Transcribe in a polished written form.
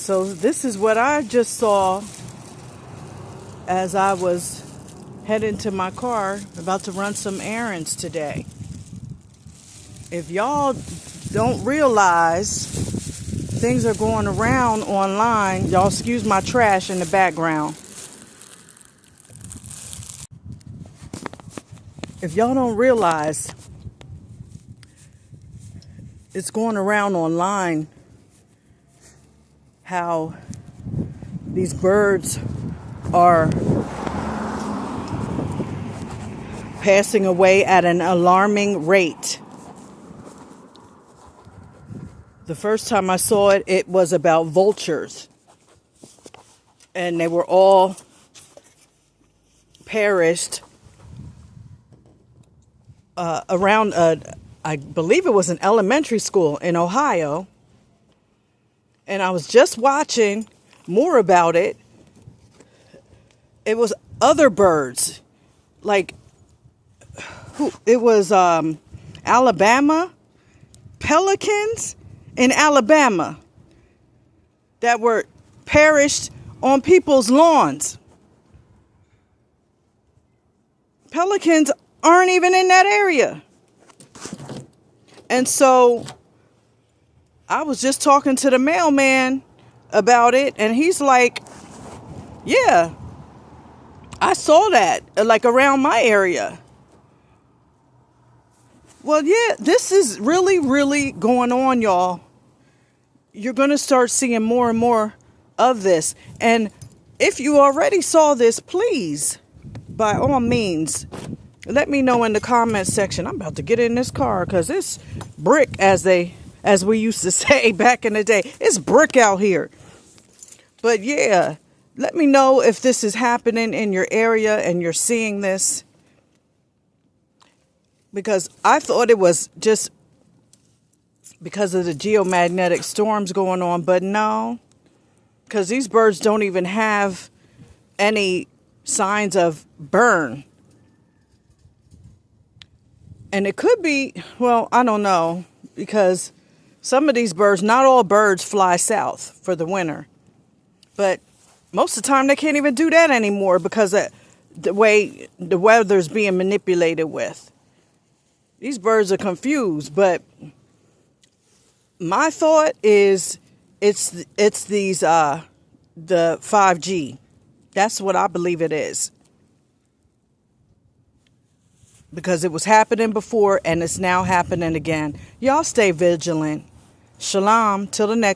So this is what I just saw as I was heading to my car, about to run some errands today. If y'all don't realize things are going around online, y'all excuse my trash in the background. If y'all don't realize it's going around online how these birds are passing away at an alarming rate. The first time I saw it, it was about vultures. And they were all perished around, I believe it was an elementary school in Ohio. And I was just watching more about it. It was other birds. Like, it was Alabama, pelicans in Alabama that were perished on people's lawns. Pelicans aren't even in that area. And so I was just talking to the mailman about it, and he's like, yeah, I saw that, like, around my area. Well, yeah, this is really, really going on, y'all. You're going to start seeing more and more of this. And if you already saw this, please, by all means, let me know in the comment section. I'm about to get in this car because it's brick, as we used to say back in the day. It's brick out here. But yeah, let me know if this is happening in your area and you're seeing this. Because I thought it was just because of the geomagnetic storms going on, but no. Because these birds don't even have any signs of burn. And it could be, well, I don't know. Because some of these birds, not all birds fly south for the winter. But most of the time they can't even do that anymore because of the way the weather's being manipulated with. These birds are confused, but my thought is it's these the 5G. That's what I believe it is. Because it was happening before and it's now happening again. Y'all stay vigilant. Shalom. Till the next